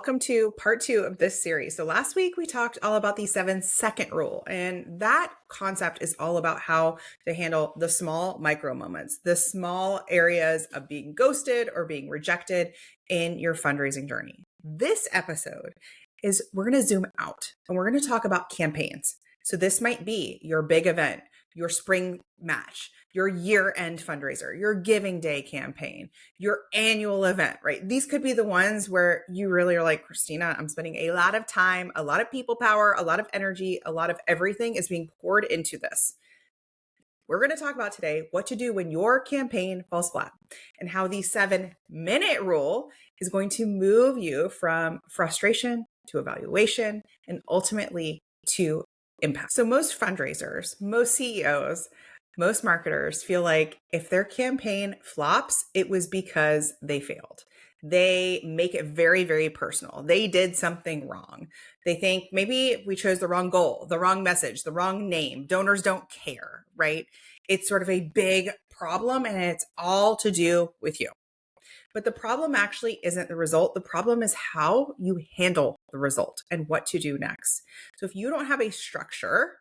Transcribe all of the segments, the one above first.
Welcome to part 2 of this series. So last week we talked all about the 7-second rule, and that concept is all about how to handle the small micro moments, the small areas of being ghosted or being rejected in your fundraising journey. This episode is we're going to zoom out and we're going to talk about campaigns. So this might be your big event, your spring match, your year-end fundraiser, your giving day campaign, your annual event, right? These could be the ones where you really are like, Christina, I'm spending a lot of time, a lot of people power, a lot of energy, a lot of everything is being poured into this. We're going to talk about today what to do when your campaign falls flat and how the 7-minute rule is going to move you from frustration to evaluation and ultimately to impact. So most fundraisers, most CEOs, most marketers feel like if their campaign flops, it was because they failed. They make it very, very personal. They did something wrong. They think maybe we chose the wrong goal, the wrong message, the wrong name. Donors don't care, right? It's sort of a big problem and it's all to do with you. But the problem actually isn't the result. The problem is how you handle the result and what to do next. So if you don't have a structure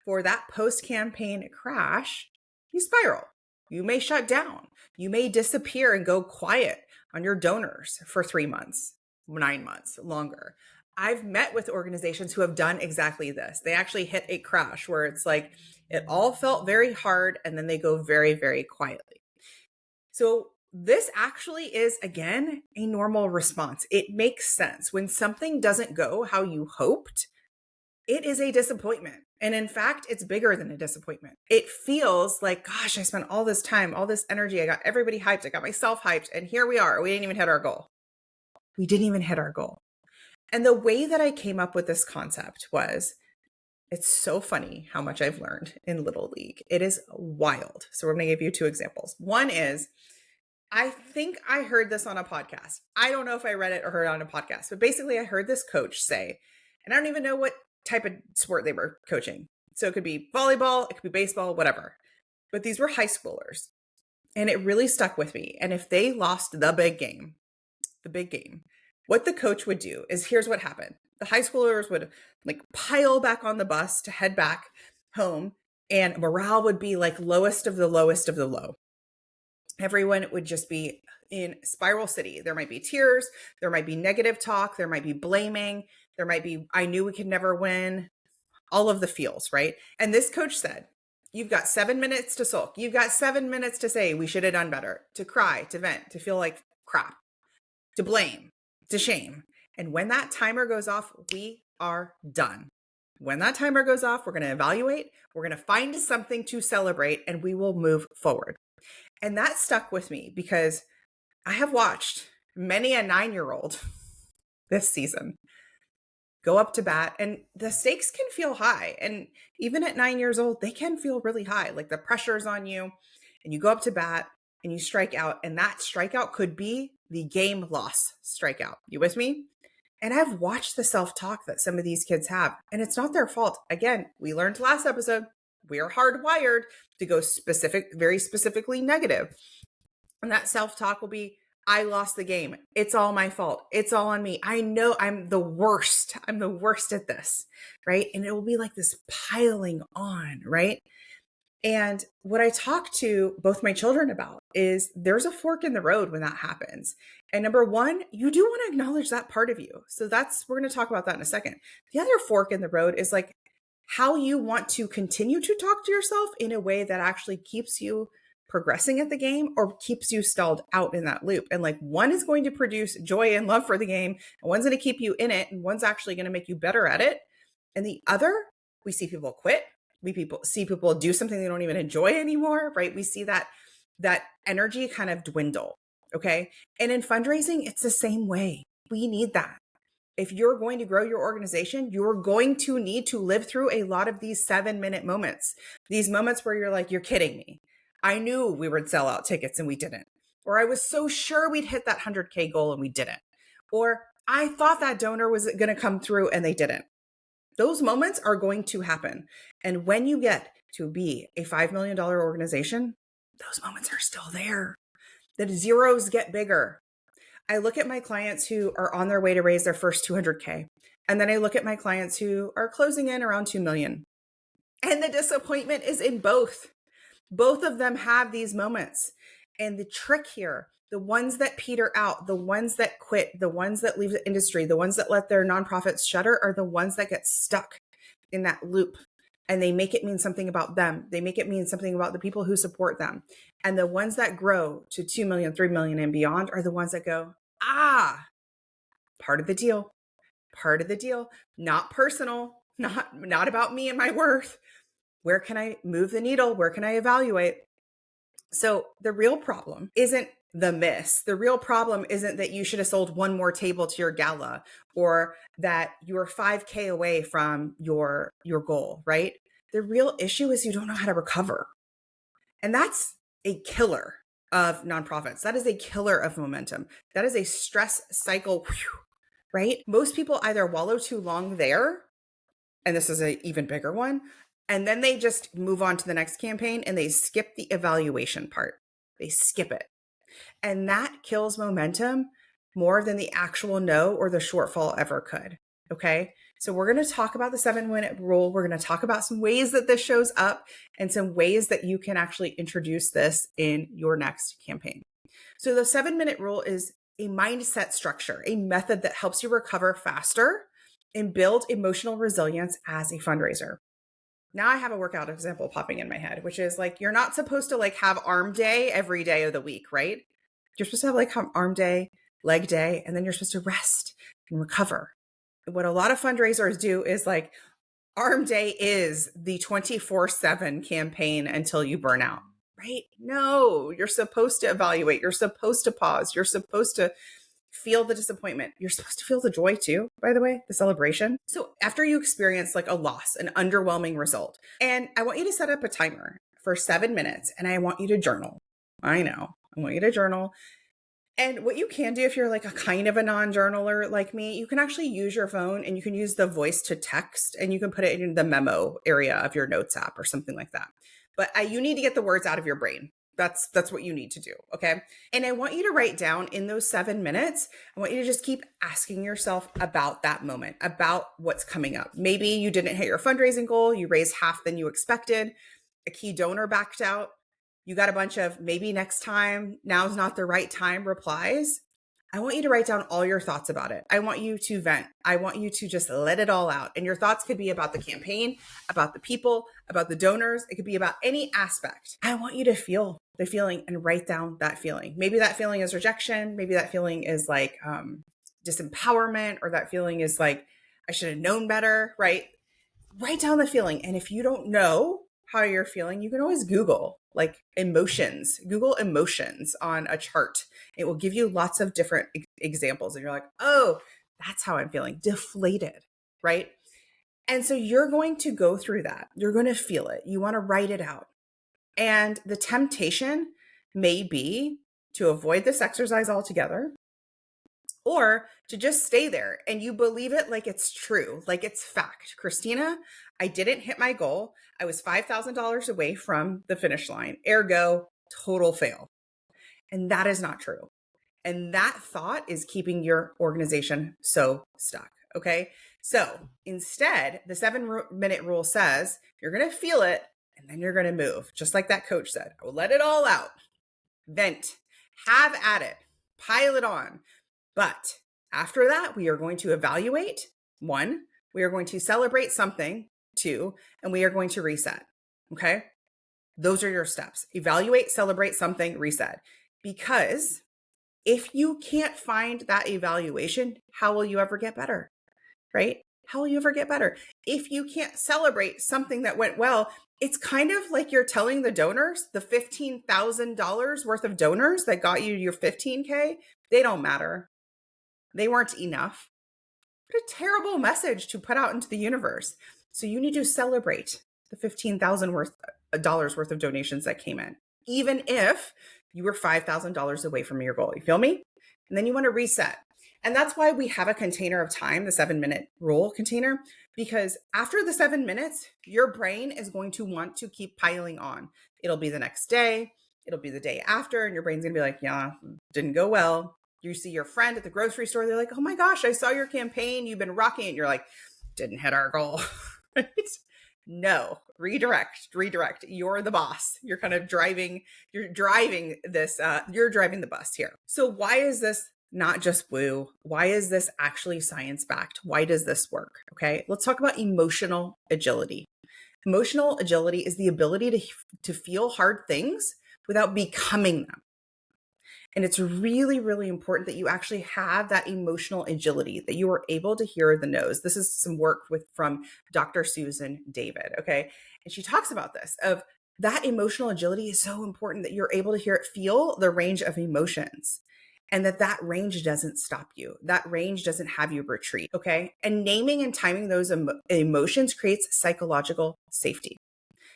for that post-campaign crash, you spiral. You may shut down. You may disappear and go quiet on your donors for 3 months, 9 months, longer. I've met with organizations who have done exactly this. They actually hit a crash where it's like it all felt very hard and then they go very, very quietly. So this actually is, again, a normal response. It makes sense. When something doesn't go how you hoped, it is a disappointment. And in fact, it's bigger than a disappointment. It feels like, gosh, I spent all this time, all this energy. I got everybody hyped. I got myself hyped. And here we are. We didn't even hit our goal. We didn't even hit our goal. And the way that I came up with this concept was, it's so funny how much I've learned in Little League. It is wild. So we're going to give you 2 examples. One is, I think I heard this on a podcast. I don't know if I read it or heard it on a podcast, but basically I heard this coach say, and I don't even know what type of sport they were coaching. So it could be volleyball, it could be baseball, whatever. But these were high schoolers. And it really stuck with me. And if they lost the big game, what the coach would do is, here's what happened. The high schoolers would like pile back on the bus to head back home, and morale would be like lowest of the lowest of the low. Everyone would just be in spiral city. There might be tears. There might be negative talk. There might be blaming. There might be, I knew we could never win. All of the feels, right? And this coach said, you've got 7 minutes to sulk. You've got 7 minutes to say we should have done better, to cry, to vent, to feel like crap, to blame, to shame. And when that timer goes off, we are done. When that timer goes off, we're going to evaluate. We're going to find something to celebrate, and we will move forward. And that stuck with me because I have watched many a 9-year-old this season go up to bat, and the stakes can feel high. And even at 9 years old, they can feel really high. Like the pressure's on you, and you go up to bat and you strike out. And that strikeout could be the game loss strikeout. You with me? And I've watched the self-talk that some of these kids have, and it's not their fault. Again, we learned last episode, we are hardwired to go very specifically negative. And that self-talk will be, I lost the game. It's all my fault. It's all on me. I know I'm the worst. I'm the worst at this, right? And it will be like this piling on, right? And what I talk to both my children about is there's a fork in the road when that happens. And number one, you do want to acknowledge that part of you. So we're going to talk about that in a second. The other fork in the road is like how you want to continue to talk to yourself in a way that actually keeps you progressing at the game or keeps you stalled out in that loop. And like one is going to produce joy and love for the game, and one's going to keep you in it, and one's actually going to make you better at it. And the other, we see people quit. We see people do something they don't even enjoy anymore, right? We see that energy kind of dwindle, okay? And in fundraising, it's the same way. We need that. If you're going to grow your organization, you're going to need to live through a lot of these 7-minute moments, these moments where you're like, you're kidding me. I knew we would sell out tickets and we didn't. Or I was so sure we'd hit that 100K goal and we didn't. Or I thought that donor was going to come through and they didn't. Those moments are going to happen. And when you get to be a $5 million organization, those moments are still there. The zeros get bigger. I look at my clients who are on their way to raise their first 200K. And then I look at my clients who are closing in around 2 million. And the disappointment is in both. Both of them have these moments. And the trick here, the ones that peter out, the ones that quit, the ones that leave the industry, the ones that let their nonprofits shutter are the ones that get stuck in that loop. And they make it mean something about them. They make it mean something about the people who support them. And the ones that grow to 2 million, 3 million and beyond are the ones that go, part of the deal, not personal, not about me and my worth. Where can I move the needle? Where can I evaluate? So the real problem isn't the miss. The real problem isn't that you should have sold one more table to your gala or that you're 5K away from your goal, right? The real issue is you don't know how to recover. And that's a killer of nonprofits. That is a killer of momentum. That is a stress cycle, right? Most people either wallow too long there, and this is an even bigger one, and then they just move on to the next campaign and they skip the evaluation part. They skip it. And that kills momentum more than the actual no or the shortfall ever could. Okay. So we're going to talk about the 7-minute rule. We're going to talk about some ways that this shows up and some ways that you can actually introduce this in your next campaign. So the 7-minute rule is a mindset structure, a method that helps you recover faster and build emotional resilience as a fundraiser. Now I have a workout example popping in my head, which is like, you're not supposed to like have arm day every day of the week, right? You're supposed to have like arm day, leg day, and then you're supposed to rest and recover. And what a lot of fundraisers do is like, arm day is the 24/7 campaign until you burn out, right? No, you're supposed to evaluate. You're supposed to pause. You're supposed to feel the disappointment. You're supposed to feel the joy too, by the way, the celebration. So after you experience like a loss, an underwhelming result, and I want you to set up a timer for 7 minutes and I want you to journal. I know. I want you to journal. And what you can do if you're like a kind of a non-journaler like me, you can actually use your phone and you can use the voice to text and you can put it in the memo area of your notes app or something like that. But you need to get the words out of your brain. That's what you need to do. Okay. And I want you to write down in those 7 minutes, I want you to just keep asking yourself about that moment, about what's coming up. Maybe you didn't hit your fundraising goal. You raised half than you expected. A key donor backed out. You got a bunch of maybe next time, now's not the right time replies. I want you to write down all your thoughts about it. I want you to vent. I want you to just let it all out. And your thoughts could be about the campaign, about the people, about the donors. It could be about any aspect. I want you to feel the feeling and write down that feeling. Maybe that feeling is rejection. Maybe that feeling is like disempowerment, or that feeling is like, I should have known better, right? Write down the feeling. And if you don't know how you're feeling, you can always Google like emotions, Google emotions on a chart. It will give you lots of different examples. And you're like, oh, that's how I'm feeling, deflated, right? And so you're going to go through that. You're going to feel it. You want to write it out. And the temptation may be to avoid this exercise altogether, or to just stay there and you believe it like it's true, like it's fact. Christina, I didn't hit my goal. I was $5,000 away from the finish line. Ergo, total fail. And that is not true. And that thought is keeping your organization so stuck. Okay. So instead, the 7-minute rule says you're going to feel it and then you're going to move. Just like that coach said, I will let it all out, vent, have at it, pile it on. But after that, we are going to evaluate. 1, we are going to celebrate something. 2, and we are going to reset. Okay. Those are your steps. Evaluate, celebrate something, reset. Because if you can't find that evaluation, how will you ever get better? Right? How will you ever get better? If you can't celebrate something that went well, it's kind of like you're telling the donors, the $15,000 worth of donors that got you your 15K, they don't matter. They weren't enough. What a terrible message to put out into the universe. So you need to celebrate the $15,000 worth of donations that came in, even if you were $5,000 away from your goal. You feel me? And then you want to reset. And that's why we have a container of time, the 7-minute rule container, because after the 7 minutes, your brain is going to want to keep piling on. It'll be the next day. It'll be the day after. And your brain's going to be like, yeah, didn't go well. You see your friend at the grocery store, they're like, oh my gosh, I saw your campaign. You've been rocking it. And you're like, didn't hit our goal. Right? No, redirect. You're the boss. You're kind of driving this, you're driving the bus here. So why is this not just woo? Why is this actually science backed? Why does this work? Okay, let's talk about emotional agility. Emotional agility is the ability to feel hard things without becoming them. And it's really, really important that you actually have that emotional agility, that you are able to hear the no's. This is some work from Dr. Susan David, okay? And she talks about this, of that emotional agility is so important that you're able to feel the range of emotions, and that range doesn't stop you. That range doesn't have you retreat, okay? And naming and timing those emotions creates psychological safety.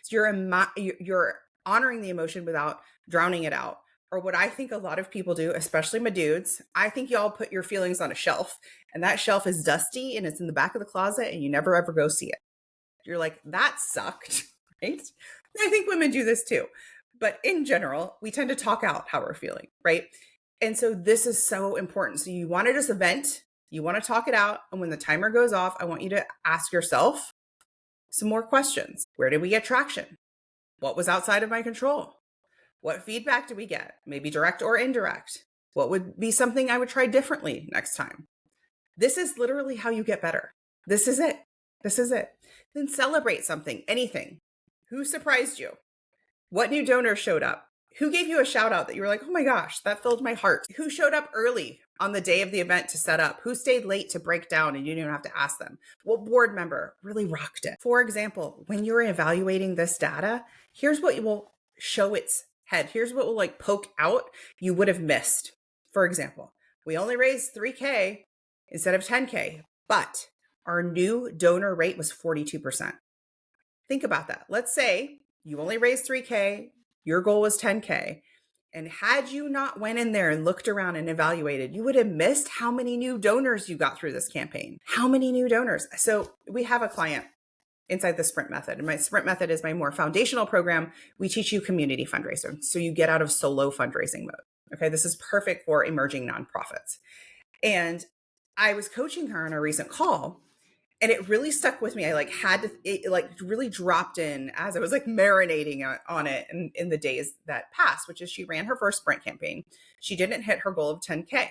So you're honoring the emotion without drowning it out. Or what I think a lot of people do, especially my dudes, I think y'all put your feelings on a shelf, and that shelf is dusty and it's in the back of the closet and you never ever go see it. You're like, that sucked, right? I think women do this too. But in general, we tend to talk out how we're feeling, right? And so this is so important. So you want to just vent, you want to talk it out. And when the timer goes off, I want you to ask yourself some more questions. Where did we get traction? What was outside of my control? What feedback do we get? Maybe direct or indirect. What would be something I would try differently next time? This is literally how you get better. This is it. Then celebrate something, anything. Who surprised you? What new donors showed up? Who gave you a shout out that you were like, oh my gosh, that filled my heart? Who showed up early on the day of the event to set up? Who stayed late to break down and you didn't even have to ask them? What board member really rocked it? For example, when you're evaluating this data, here's what will show its head. Here's what will poke out you would have missed. For example, we only raised 3K instead of 10K, but our new donor rate was 42%. Think about that. Let's say you only raised 3K, your goal was 10K. And had you not went in there and looked around and evaluated, you would have missed how many new donors you got through this campaign. How many new donors? So we have a client inside the Sprint Method. And my Sprint Method is my more foundational program. We teach you community fundraising. So you get out of solo fundraising mode. Okay, this is perfect for emerging nonprofits. And I was coaching her on a recent call, and it really stuck with me. I it really dropped in as I was marinating on it in the days that passed, which is she ran her first sprint campaign. She didn't hit her goal of 10K.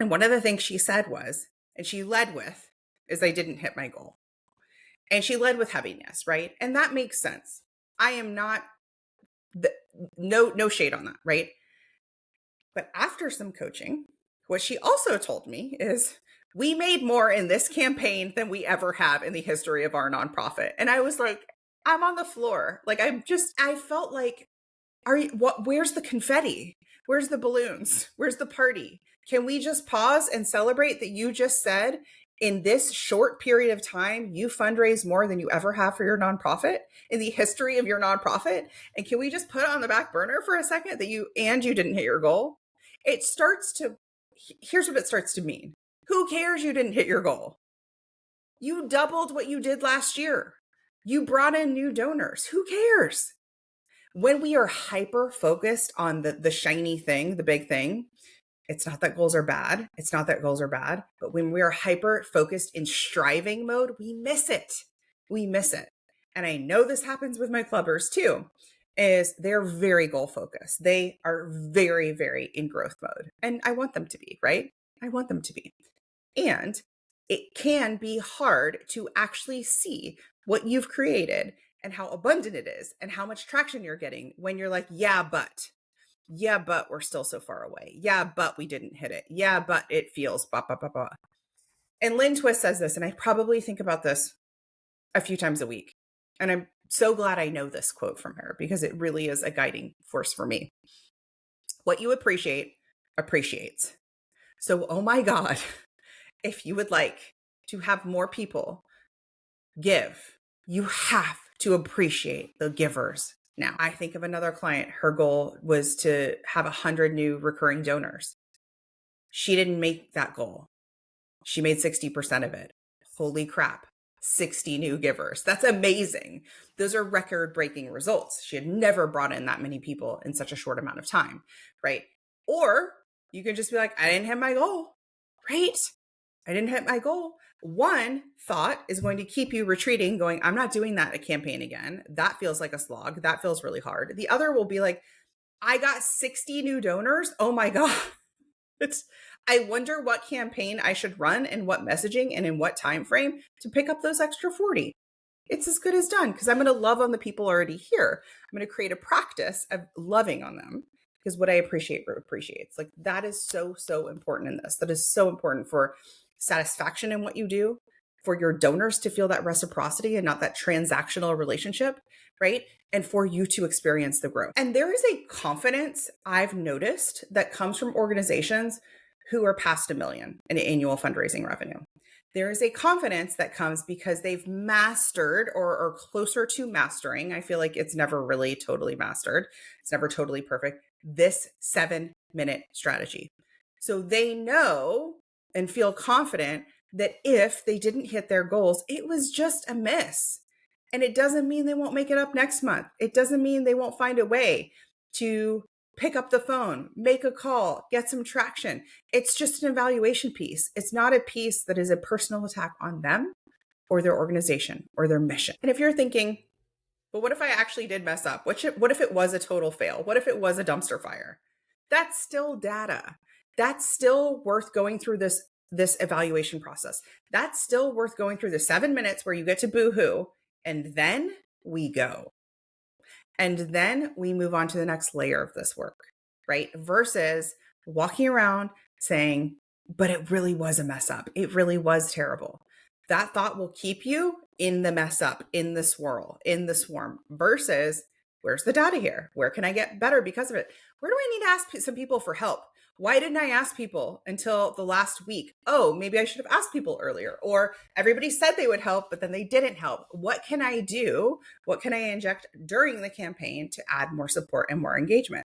And one of the things she said was, and she led with, is I didn't hit my goal. And she led with heaviness, right? And that makes sense. I am not, no shade on that, right? But after some coaching, what she also told me is, we made more in this campaign than we ever have in the history of our nonprofit. And I was like, I'm on the floor. I felt like, where's the confetti? Where's the balloons? Where's the party? Can we just pause and celebrate that you just said, in this short period of time, you fundraise more than you ever have for your nonprofit in the history of your nonprofit? And can we just put it on the back burner for a second that you didn't hit your goal? Here's what it starts to mean. Who cares you didn't hit your goal? You doubled what you did last year. You brought in new donors. Who cares? When we are hyper focused on the shiny thing, the big thing, it's not that goals are bad. But when we are hyper focused in striving mode, we miss it. And I know this happens with my clubbers too, is they're very goal focused. They are very, very in growth mode. And I want them to be, right? And it can be hard to actually see what you've created and how abundant it is and how much traction you're getting when you're like, yeah, but we're still so far away. Yeah, but we didn't hit it. Yeah, but it feels blah, blah, blah, blah. And Lynn Twist says this, and I probably think about this a few times a week. And I'm so glad I know this quote from her, because it really is a guiding force for me. What you appreciate appreciates. So, oh my God, if you would like to have more people give, you have to appreciate the givers. Now, I think of another client. Her goal was to have 100 new recurring donors. She didn't make that goal. She made 60% of it. Holy crap. 60 new givers. That's amazing. Those are record-breaking results. She had never brought in that many people in such a short amount of time, right? Or You can just be like, I didn't hit my goal, right? I didn't hit my goal. One thought is going to keep you retreating, going, I'm not doing that campaign again. That feels like a slog. That feels really hard. The other will be like, I got 60 new donors. Oh my God. It's, I wonder what campaign I should run and what messaging and in what time frame to pick up those extra 40. It's as good as done because I'm going to love on the people already here. I'm going to create a practice of loving on them because what I appreciate appreciates. Like that is so, so important in this. That is so important for satisfaction in what you do, for your donors to feel that reciprocity and not that transactional relationship, right? And for you to experience the growth. And there is a confidence I've noticed that comes from organizations who are past $1 million in annual fundraising revenue. There is a confidence that comes because they've mastered or are closer to mastering. I feel like it's never really totally mastered. It's never totally perfect. This 7-minute strategy. So they know and feel confident that if they didn't hit their goals, it was just a miss. And it doesn't mean they won't make it up next month. It doesn't mean they won't find a way to pick up the phone, make a call, get some traction. It's just an evaluation piece. It's not a piece that is a personal attack on them or their organization or their mission. And if you're thinking, but what if I actually did mess up? What if it was a total fail? What if it was a dumpster fire? That's still data. That's still worth going through this evaluation process. That's still worth going through the 7 minutes where you get to boo-hoo, and then we go. And then we move on to the next layer of this work, right? Versus walking around saying, but it really was a mess up. It really was terrible. That thought will keep you in the mess up, in the swirl, in the swarm, versus where's the data here? Where can I get better because of it? Where do I need to ask some people for help? Why didn't I ask people until the last week? Oh, maybe I should have asked people earlier. Or everybody said they would help, but then they didn't help. What can I do? What can I inject during the campaign to add more support and more engagement?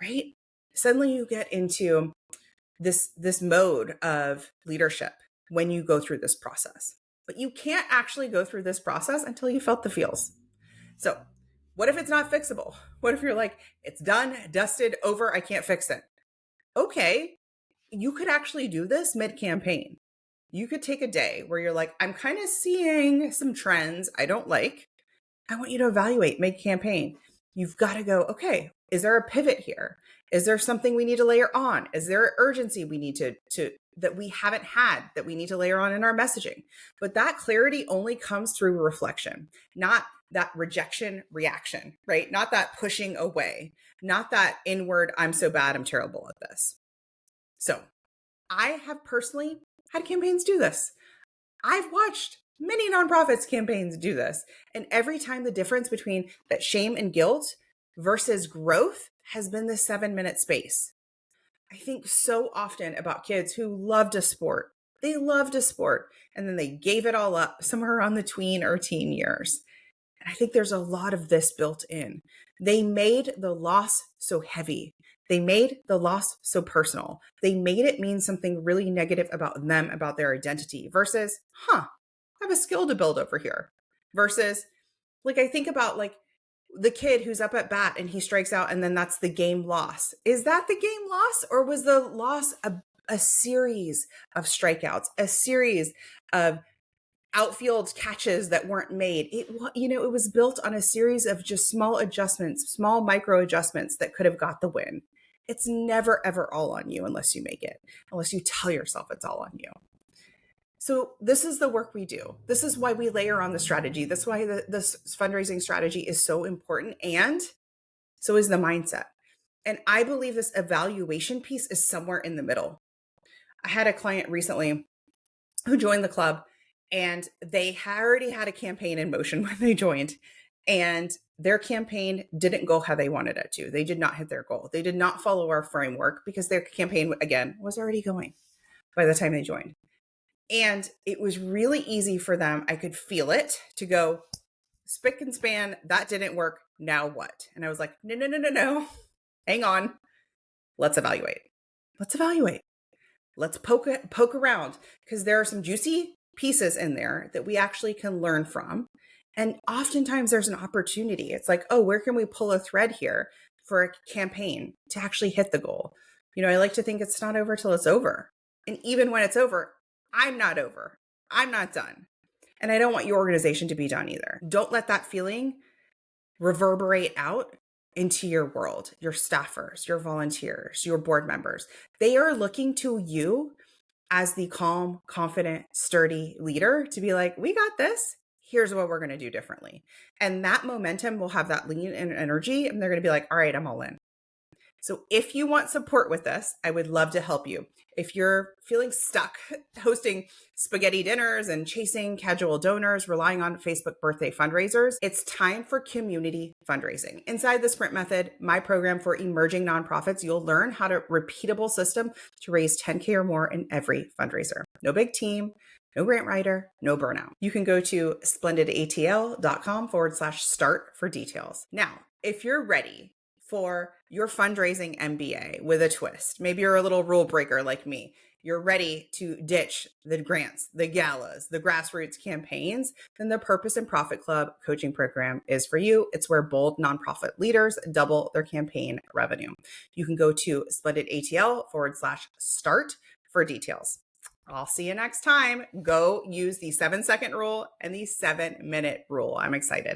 Right? Suddenly you get into this mode of leadership when you go through this process. But you can't actually go through this process until you felt the feels. So what if it's not fixable? What if you're like, it's done, dusted, over, I can't fix it? Okay, you could actually do this mid-campaign. You could take a day where you're like, I'm kind of seeing some trends I don't like. I want you to evaluate mid-campaign. You've got to go, okay, is there a pivot here? Is there something we need to layer on? Is there an urgency we need to that we haven't had that we need to layer on in our messaging? But that clarity only comes through reflection, not that rejection reaction, right? Not that pushing away, not that inward, I'm so bad, I'm terrible at this. So I have personally had campaigns do this. I've watched many nonprofits campaigns do this. And every time the difference between that shame and guilt versus growth has been the 7-minute space. I think so often about kids who loved a sport. They loved a sport and then they gave it all up somewhere around the tween or teen years. And I think there's a lot of this built in. They made the loss so heavy. They made the loss so personal. They made it mean something really negative about them, about their identity versus, I have a skill to build over here. Versus, like, I think about like the kid who's up at bat and he strikes out and then that's the game loss. Is that the game loss or was the loss a series of strikeouts, a series of outfield catches that weren't made? It was built on a series of just small adjustments, small micro adjustments that could have got the win. It's never, ever all on you unless you make it, unless you tell yourself it's all on you. So this is the work we do. This is why we layer on the strategy. That's why this fundraising strategy is so important. And so is the mindset. And I believe this evaluation piece is somewhere in the middle. I had a client recently who joined the club and they already had a campaign in motion when they joined. And their campaign didn't go how they wanted it to. They did not hit their goal. They did not follow our framework because their campaign, again, was already going by the time they joined. And it was really easy for them. I could feel it to go spick and span. That didn't work. Now what? And I was like, no. Hang on. Let's evaluate. Let's poke around because there are some juicy pieces in there that we actually can learn from. And oftentimes there's an opportunity. It's like, oh, where can we pull a thread here for a campaign to actually hit the goal? I like to think it's not over till it's over. And even when it's over, I'm not over. I'm not done. And I don't want your organization to be done either. Don't let that feeling reverberate out into your world, your staffers, your volunteers, your board members. They are looking to you as the calm, confident, sturdy leader to be like, we got this. Here's what we're going to do differently. And that momentum will have that lean and energy. And they're going to be like, all right, I'm all in. So if you want support with this, I would love to help you. If you're feeling stuck hosting spaghetti dinners and chasing casual donors, relying on Facebook birthday fundraisers, it's time for community fundraising. Inside the Sprint Method, my program for emerging nonprofits, you'll learn how to repeatable system to raise 10K or more in every fundraiser. No big team, no grant writer, no burnout. You can go to splendidatl.com/start for details. Now, if you're ready for your fundraising MBA with a twist, maybe you're a little rule breaker like me, you're ready to ditch the grants, the galas, the grassroots campaigns, then the Purpose and Profit Club coaching program is for you. It's where bold nonprofit leaders double their campaign revenue. You can go to splendidatl.com/start for details. I'll see you next time. Go use the 7-second rule and the 7-minute rule. I'm excited.